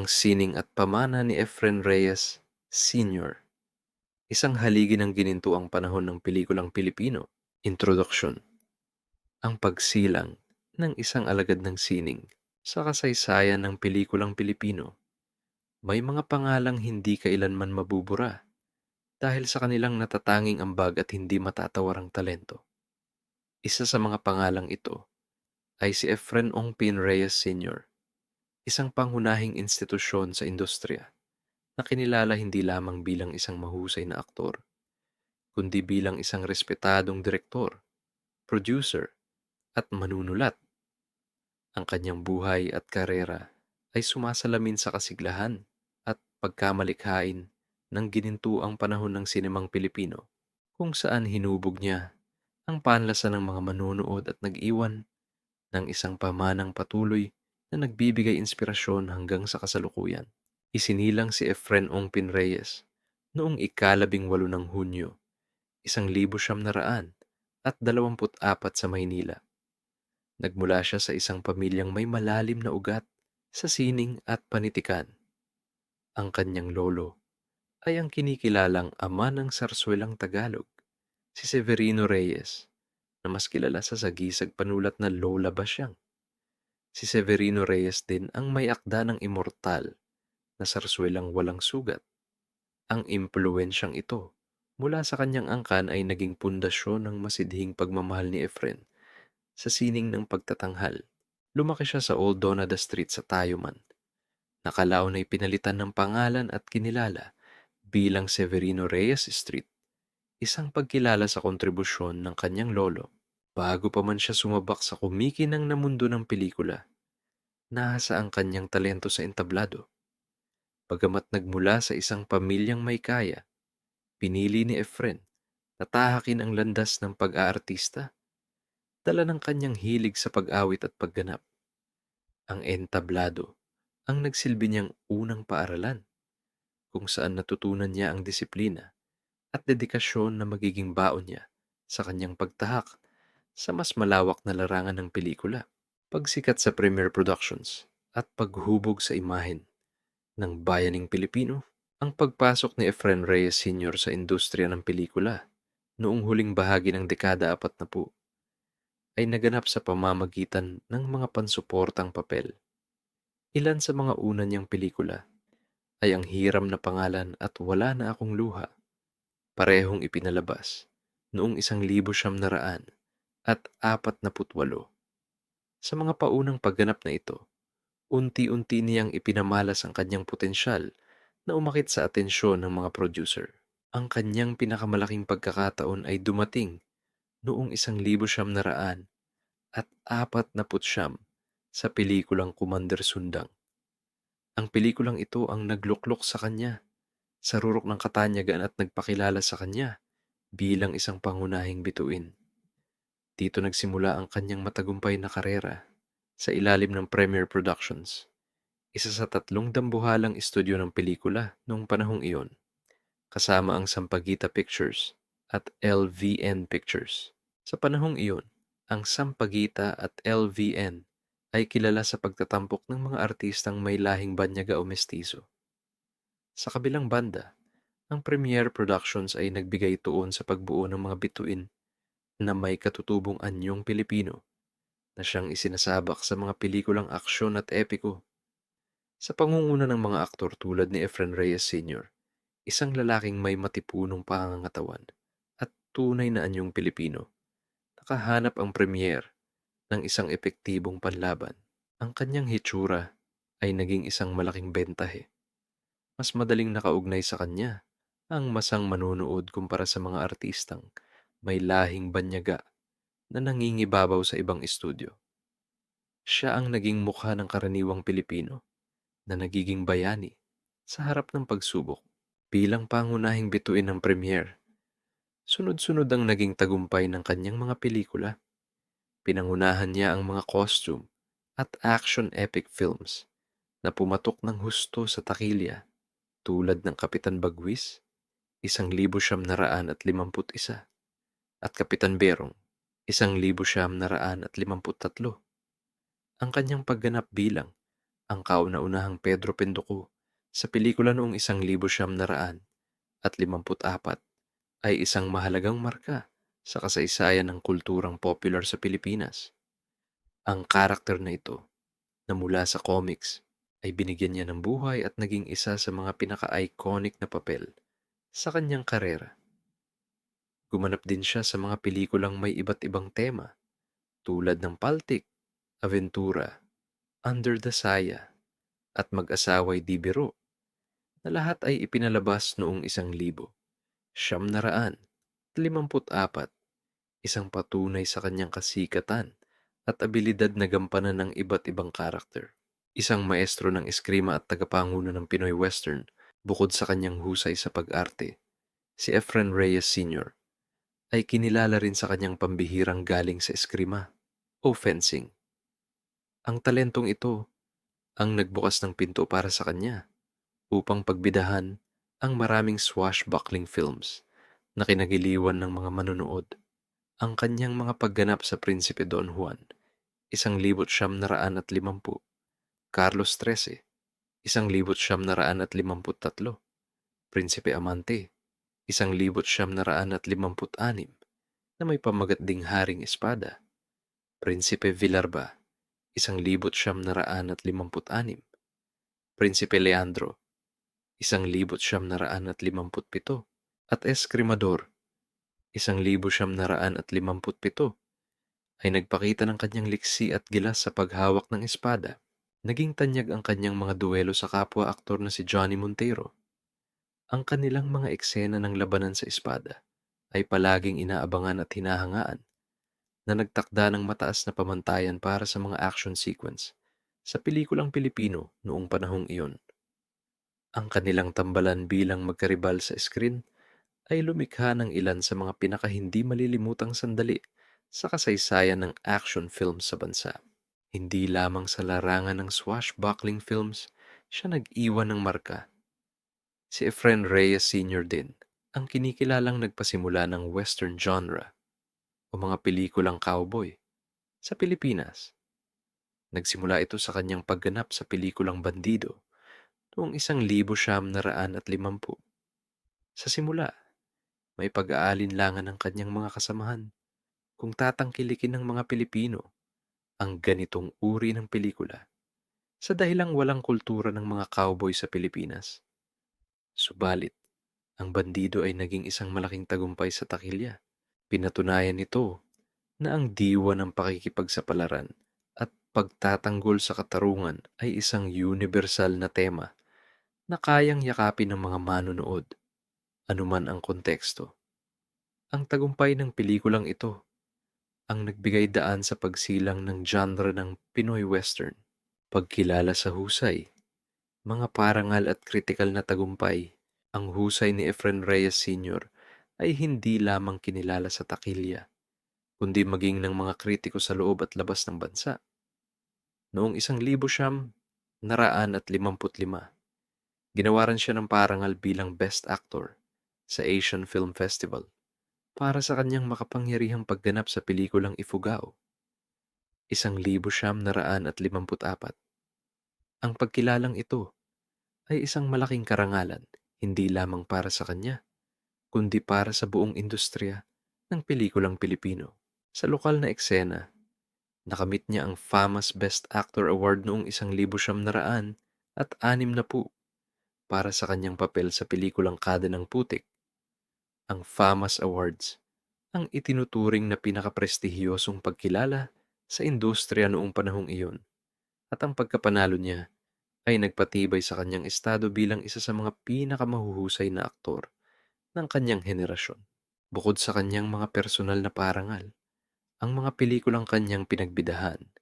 Ang sining at pamana ni Efren Reyes Sr., isang haligi ng ginintuang panahon ng pelikulang Pilipino. Introduction. Ang pagsilang ng isang alagad ng sining sa kasaysayan ng pelikulang Pilipino. May mga pangalang hindi kailanman mabubura dahil sa kanilang natatanging ambag at hindi matatawarang talento. Isa sa mga pangalang ito ay si Efren Ongpin Reyes Sr., isang pangunahing institusyon sa industriya na kinilala hindi lamang bilang isang mahusay na aktor, kundi bilang isang respetadong direktor, producer, at manunulat. Ang kanyang buhay at karera ay sumasalamin sa kasiglahan at pagkamalikhain ng ginintuang panahon ng sinemang Pilipino, kung saan hinubog niya ang panlasan ng mga manonood at nag-iwan ng isang pamanang patuloy na nagbibigay inspirasyon hanggang sa kasalukuyan. Isinilang si Efren Ongpin Reyes noong ika-18 ng Hunyo, 1924 sa Maynila. Nagmula siya sa isang pamilyang may malalim na ugat sa sining at panitikan. Ang kanyang lolo ay ang kinikilalang ama ng sarswelang Tagalog, si Severino Reyes, na mas kilala sa sagisag panulat na Lola Basyang. Si Severino Reyes din ang may akda ng immortal na sarswelang Walang Sugat. Ang impluwensyang ito mula sa kanyang angkan ay naging pundasyon ng masidhing pagmamahal ni Efren sa sining ng pagtatanghal. Lumaki siya sa Old Donada Street sa Tayuman. Nakalaon ay pinalitan ng pangalan at kinilala bilang Severino Reyes Street, isang pagkilala sa kontribusyon ng kanyang lolo. Bago pa man siya sumabak sa kumikinang na mundo ng pelikula, nahasa ang kanyang talento sa entablado. Bagamat nagmula sa isang pamilyang may kaya, pinili ni Efren na tahakin ang landas ng pag-aartista, dala ng kanyang hilig sa pag-awit at pagganap. Ang entablado ang nagsilbi niyang unang paaralan, kung saan natutunan niya ang disiplina at dedikasyon na magiging baon niya sa kanyang pagtahak sa mas malawak na larangan ng pelikula. Pagsikat sa Premier Productions at paghubog sa imahen ng bayaning Pilipino. Ang pagpasok ni Efren Reyes Sr. sa industriya ng pelikula noong huling bahagi ng dekada 40 ay naganap sa pamamagitan ng mga pansuportang papel. Ilan sa mga una niyang pelikula ay Ang Hiram na Pangalan at Wala na Akong Luha, parehong ipinalabas noong 1948. Sa mga paunang pagganap na ito, unti-unti niyang ipinamalas ang kanyang potensyal na umakit sa atensyon ng mga producer. Ang kanyang pinakamalaking pagkakataon ay dumating noong 1949 sa pelikulang Commander Sundang. Ang pelikulang ito ang nagluklok sa kanya sa rurok ng katanyagan at nagpakilala sa kanya bilang isang pangunahing bituin. Dito nagsimula ang kanyang matagumpay na karera sa ilalim ng Premier Productions, isa sa 3 dambuhalang estudyo ng pelikula noong panahong iyon, kasama ang Sampaguita Pictures at LVN Pictures. Sa panahong iyon, ang Sampaguita at LVN ay kilala sa pagtatampok ng mga artistang may lahing banyaga o mestizo. Sa kabilang banda, ang Premiere Productions ay nagbigay tuon sa pagbuo ng mga bituin na may katutubong anyong Pilipino na siyang isinasabak sa mga pelikulang aksyon at epiko. Sa pangunguna ng mga aktor tulad ni Efren Reyes Sr., isang lalaking may matipunong pangangatawan at tunay na anyong Pilipino, nakahanap ang Premiere ng isang epektibong panlaban. Ang kanyang hitsura ay naging isang malaking bentahe. Mas madaling nakaugnay sa kanya ang masang manonood kumpara sa mga artistang may lahing banyaga na nangingibabaw sa ibang estudyo. Siya ang naging mukha ng karaniwang Pilipino na nagiging bayani sa harap ng pagsubok. Bilang pangunahing bituin ng Premiere, sunod-sunod ang naging tagumpay ng kanyang mga pelikula. Pinangunahan niya ang mga costume at action epic films na pumatok ng husto sa takilya tulad ng Kapitan Bagwis, 1951, at Kapitan Berong, 1953. Ang kanyang pagganap bilang Ang kauna-unahang Pedro Pendoco sa pelikula noong 1954 ay isang mahalagang marka sa kasaysayan ng kulturang popular sa Pilipinas. Ang karakter na ito, na mula sa comics, ay binigyan niya ng buhay at naging isa sa mga pinaka-iconic na papel sa kanyang karera. Gumanap din siya sa mga pelikulang may iba't ibang tema tulad ng Paltik, Aventura, Under the Saya, at Mag-asawa'y Di Biro, na lahat ay ipinalabas noong 1954, isang patunay sa kanyang kasikatan at abilidad na gampanan ng iba't ibang karakter. Isang maestro ng eskrima at tagapangulo ng Pinoy Western, bukod sa kanyang husay sa pag-arte, si Efren Reyes Sr. ay kinilala rin sa kanyang pambihirang galing sa eskrima o fencing. Ang talentong ito ang nagbukas ng pinto para sa kanya upang pagbidahan ang maraming swashbuckling films na kinagiliwan ng mga manonood. Ang kanyang mga pagganap sa Prinsipe Don Juan, 1950, Carlos 13, 1953, Prinsipe Amante, 1956, na may pamagat ding Haring Espada, Prinsipe Villarba, 1956, Prinsipe Leandro, 1957, at Eskrimador, 1957, ay nagpakita ng kanyang liksi at gilas sa paghawak ng espada. Naging tanyag ang kanyang mga duelo sa kapwa-aktor na si Johnny Montero. Ang kanilang mga eksena ng labanan sa espada ay palaging inaabangan at hinahangaan, na nagtakda ng mataas na pamantayan para sa mga action sequence sa pelikulang Pilipino noong panahong iyon. Ang kanilang tambalan bilang magkaribal sa screen ay lumikha ng ilan sa mga pinakahindi malilimutang sandali sa kasaysayan ng action films sa bansa. Hindi lamang sa larangan ng swashbuckling films siya nag-iwan ng marka. Si Efren Reyes Sr. din ang kinikilalang nagpasimula ng western genre o mga pelikulang cowboy sa Pilipinas. Nagsimula ito sa kanyang pagganap sa pelikulang Bandido noong 1950. Sa simula, may pag-aalinlangan ng kanyang mga kasamahan kung tatangkilikin ng mga Pilipino ang ganitong uri ng pelikula sa dahilang walang kultura ng mga cowboy sa Pilipinas. Subalit, ang Bandido ay naging isang malaking tagumpay sa takilya. Pinatunayan nito na ang diwa ng pakikipagsapalaran at pagtatanggol sa katarungan ay isang universal na tema na kayang yakapin ng mga manonood, anuman ang konteksto. Ang tagumpay ng pelikulang ito ang nagbigay daan sa pagsilang ng genre ng Pinoy Western. Pagkilala sa husay, mga parangal at kritikal na tagumpay. Ang husay ni Efren Reyes Sr. ay hindi lamang kinilala sa takilya, kundi maging ng mga kritiko sa loob at labas ng bansa. Noong 1955, ginawaran siya ng parangal bilang Best Actor sa Asian Film Festival para sa kanyang makapangyarihang pagganap sa pelikulang Ifugao, 1954. Ang pagkilalang ito ay isang malaking karangalan, hindi lamang para sa kanya, kundi para sa buong industriya ng pelikulang Pilipino. Sa lokal na eksena, nakamit niya ang FAMAS Best Actor Award noong 1960 para sa kanyang papel sa pelikulang Kada ng Putik. Ang FAMAS Awards ang itinuturing na pinakaprestihiyosong pagkilala sa industriya noong panahong iyon, at ang pagkapanalo niya ay nagpatibay sa kanyang estado bilang isa sa mga pinakamahuhusay na aktor ng kanyang henerasyon. Bukod sa kanyang mga personal na parangal, ang mga pelikulang kanyang pinagbidahan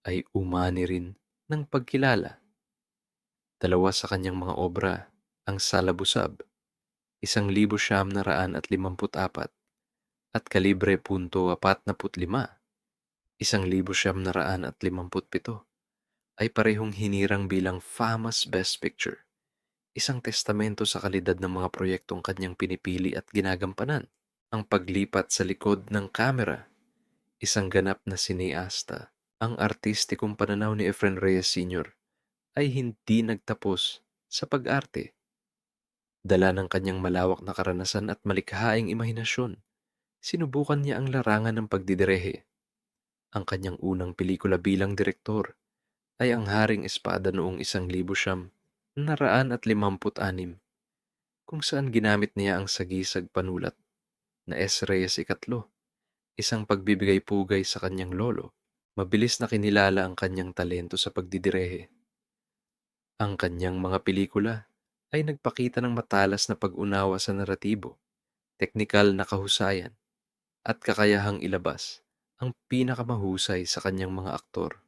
ay umani rin ng pagkilala. Dalawa sa kanyang mga obra, ang Salabusab, 1954, at Kalibre .45, 1957, ay parehong hinirang bilang FAMAS Best Picture, isang testamento sa kalidad ng mga proyektong kanyang pinipili at ginagampanan. Ang paglipat sa likod ng kamera, isang ganap na sineasta. Ang artistikong pananaw ni Efren Reyes Sr. ay hindi nagtapos sa pag-arte. Dala ng kanyang malawak na karanasan at malikhaing imahinasyon, sinubukan niya ang larangan ng pagdidirehe. Ang kanyang unang pelikula bilang direktor ay ang Haring Espada noong 1956, kung saan ginamit niya ang sagisag panulat na S. Reyes Ikatlo, isang pagbibigay pugay sa kanyang lolo. Mabilis na kinilala ang kanyang talento sa pagdidirehe. Ang kanyang mga pelikula ay nagpakita ng matalas na pag-unawa sa naratibo, teknikal na kahusayan, at kakayahang ilabas ang pinakamahusay sa kanyang mga aktor.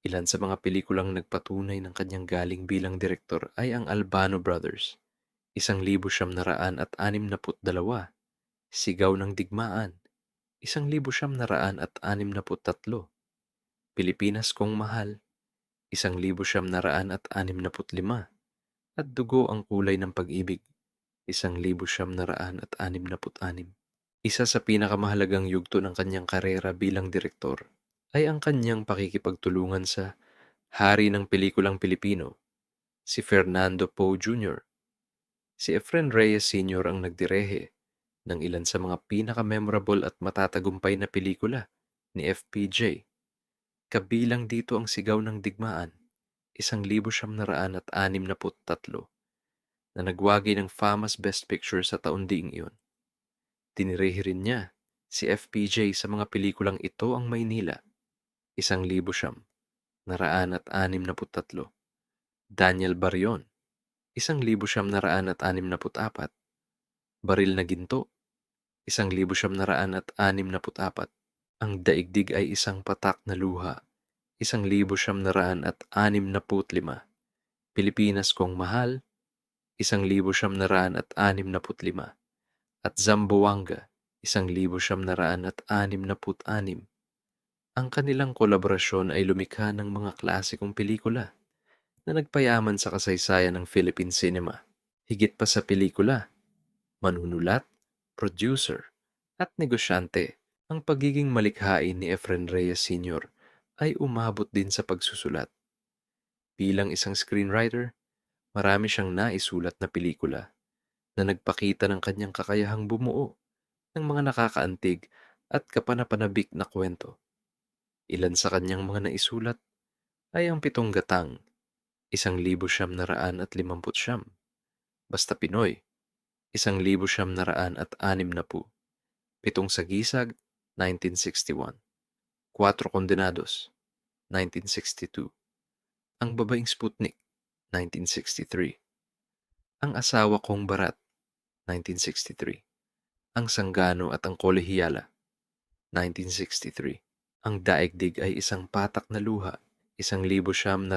Ilan sa mga pelikulang nagpatunay ng kanyang galing bilang direktor ay ang Albano Brothers, 1962, Sigaw ng Digmaan, 1963, Pilipinas Kong Mahal, 1965, at Dugo ang Kulay ng Pag-ibig, 1966. Isa sa pinakamahalagang yugto ng kanyang karera bilang direktor ay ang kanyang pakikipagtulungan sa hari ng pelikulang Pilipino, si Fernando Poe Jr. Si Efren Reyes Sr. ang nagdirehe ng ilan sa mga pinaka-memorable at matatagumpay na pelikula ni FPJ. Kabilang dito ang Sigaw ng Digmaan, 1963, na nagwagi ng FAMAS Best Picture sa taon-diing iyon. Dinirehe rin niya si FPJ sa mga pelikulang Ito ang Maynila, 1963, Daniel Baryon, 1964, Baril na Ginto, 1964, Ang Daigdig ay Isang Patak na Luha, 1965, Pilipinas Kong Mahal, 1965, at Zamboanga, 1966. Ang kanilang kolaborasyon ay lumikha ng mga klasikong pelikula na nagpayaman sa kasaysayan ng Philippine cinema. Higit pa sa pelikula, manunulat, producer, at negosyante, ang pagiging malikhain ni Efren Reyes Sr. ay umabot din sa pagsusulat. Bilang isang screenwriter, marami siyang naisulat na pelikula na nagpakita ng kanyang kakayahang bumuo ng mga nakakaantig at kapanapanabik na kwento. Ilan sa kanyang mga naisulat ay ang Pitong Gatang, 1959, Basta Pinoy, 1960, Pitong Sagisag, 1961, Cuatro Condenados, 1962, Ang Babaeng Sputnik, 1963, Ang Asawa Kong Barat, 1963, Ang Sanggano at ang Kolehiyala, 1963, Ang Daigdig ay Isang Patak na Luha, 1965,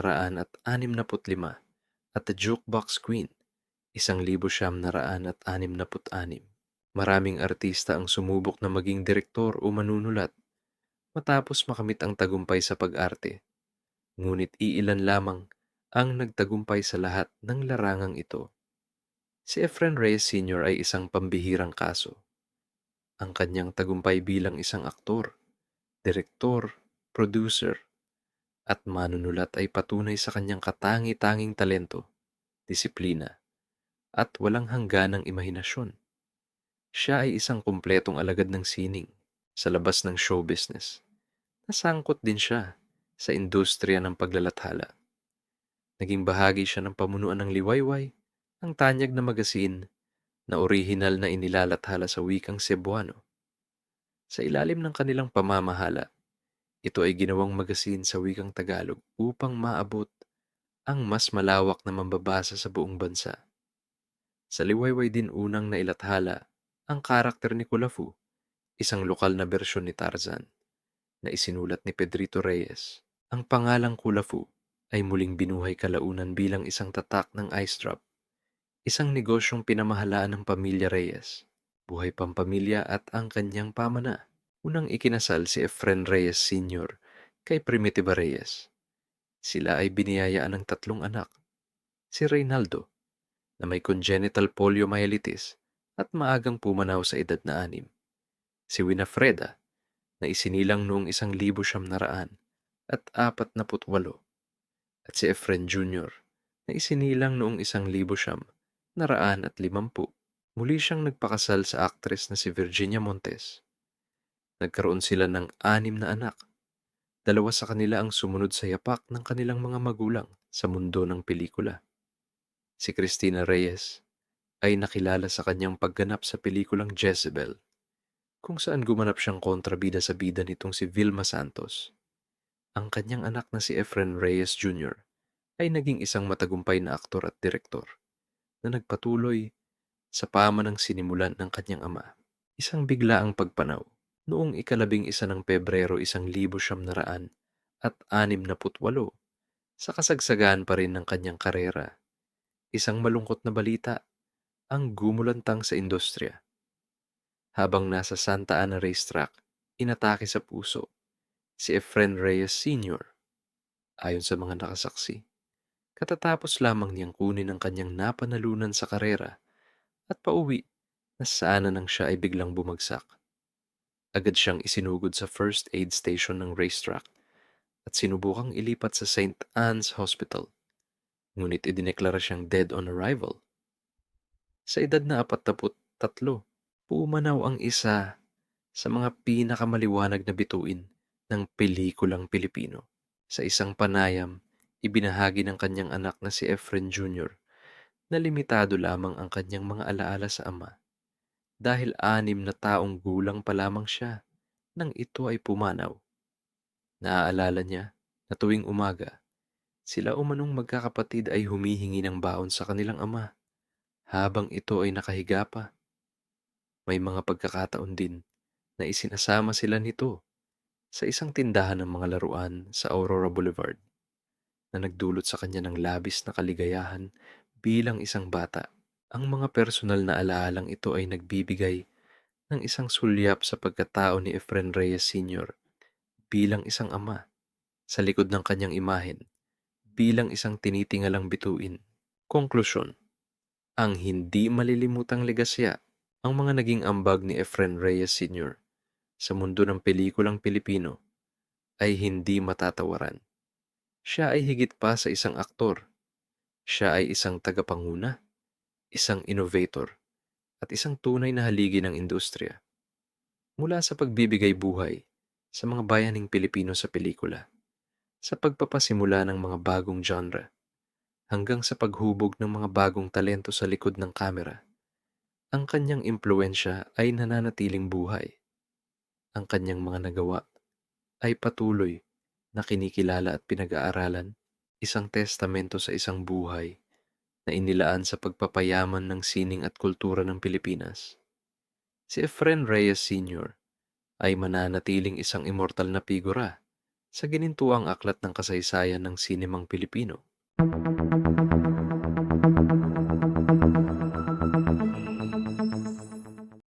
at The Jukebox Queen, 1966. Maraming artista ang sumubok na maging direktor o manunulat matapos makamit ang tagumpay sa pag-arte. Ngunit iilan lamang ang nagtagumpay sa lahat ng larangang ito. Si Efren Reyes Sr. ay isang pambihirang kaso. Ang kanyang tagumpay bilang isang aktor, direktor, producer, at manunulat ay patunay sa kanyang katangi-tanging talento, disiplina, at walang hangganang imahinasyon. Siya ay isang kumpletong alagad ng sining sa labas ng show business. Nasangkot din siya sa industriya ng paglalathala. Naging bahagi siya ng pamunuan ng Liwayway, ang tanyag na magasin na orihinal na inilalathala sa wikang Cebuano. Sa ilalim ng kanilang pamamahala, ito ay ginawang magasin sa wikang Tagalog upang maabot ang mas malawak na mambabasa sa buong bansa. Sa Liwayway din unang nailathala ang karakter ni Kulafu, isang lokal na bersyon ni Tarzan, na isinulat ni Pedrito Reyes. Ang pangalang Kulafu ay muling binuhay kalaunan bilang isang tatak ng ice drop, isang negosyong pinamahalaan ng pamilya Reyes, buhay pampamilya at ang kanyang pamana. Unang ikinasal si Efren Reyes Sr. kay Primitiva Reyes. Sila ay biniyayaan ng 3 anak, si Reynaldo, na may congenital poliomyelitis at maagang pumanaw sa edad na 6, si Winafreda, na isinilang noong 1948, at 48, At si Efren Jr. na isinilang noong 1950. Muli siyang nagpakasal sa aktres na si Virginia Montes. Nagkaroon sila ng 6 na anak. Dalawa sa kanila ang sumunod sa yapak ng kanilang mga magulang sa mundo ng pelikula. Si Cristina Reyes ay nakilala sa kanyang pagganap sa pelikulang Jezebel, kung saan gumanap siyang kontrabida sa bida nitong si Vilma Santos. Ang kanyang anak na si Efren Reyes Jr. ay naging isang matagumpay na aktor at direktor na nagpatuloy sa pamanang sinimulan ng kanyang ama. Isang biglaang pagpanaw noong 11 ng Pebrero 1968, sa kasagsagaan pa rin ng kanyang karera. Isang malungkot na balita ang gumulantang sa industriya. Habang nasa Santa Ana Racetrack, inatake sa puso si Efren Reyes Sr. Ayon sa mga nakasaksi, katatapos lamang niyang kunin ang kanyang napanalunan sa karera at pauwi na saan nang siya ay biglang bumagsak. Agad siyang isinugod sa first aid station ng racetrack at sinubukang ilipat sa St. Anne's Hospital, ngunit idineklara siyang dead on arrival. Sa edad na 43, pumanaw ang isa sa mga pinakamaliwanag na bituin ng pelikulang Pilipino. Sa isang panayam, ibinahagi ng kanyang anak na si Efren Jr. na limitado lamang ang kanyang mga alaala sa ama dahil 6 na taong gulang pa lamang siya nang ito ay pumanaw. Naaalala niya na tuwing umaga, sila umanong magkakapatid ay humihingi ng baon sa kanilang ama habang ito ay nakahiga pa. May mga pagkakataon din na isinasama sila nito sa isang tindahan ng mga laruan sa Aurora Boulevard na nagdulot sa kanya ng labis na kaligayahan bilang isang bata. Ang mga personal na alaalang ito ay nagbibigay ng isang sulyap sa pagkatao ni Efren Reyes Sr. bilang isang ama sa likod ng kanyang imahen bilang isang tinitingalang bituin. Konklusyon, ang hindi malilimutang legasya ang mga naging ambag ni Efren Reyes Sr. sa mundo ng pelikulang Pilipino ay hindi matatawaran. Siya ay higit pa sa isang aktor. Siya ay isang tagapanguna, isang innovator, at isang tunay na haligi ng industriya. Mula sa pagbibigay buhay sa mga bayaning Pilipino sa pelikula, sa pagpapasimula ng mga bagong genre, hanggang sa paghubog ng mga bagong talento sa likod ng kamera, ang kanyang impluensya ay nananatiling buhay. Ang kanyang mga nagawa ay patuloy na kinikilala at pinag-aaralan, isang testamento sa isang buhay na inilaan sa pagpapayaman ng sining at kultura ng Pilipinas. Si Efren Reyes Sr. ay mananatiling isang immortal na figura sa ginintuang aklat ng kasaysayan ng sinemang Pilipino.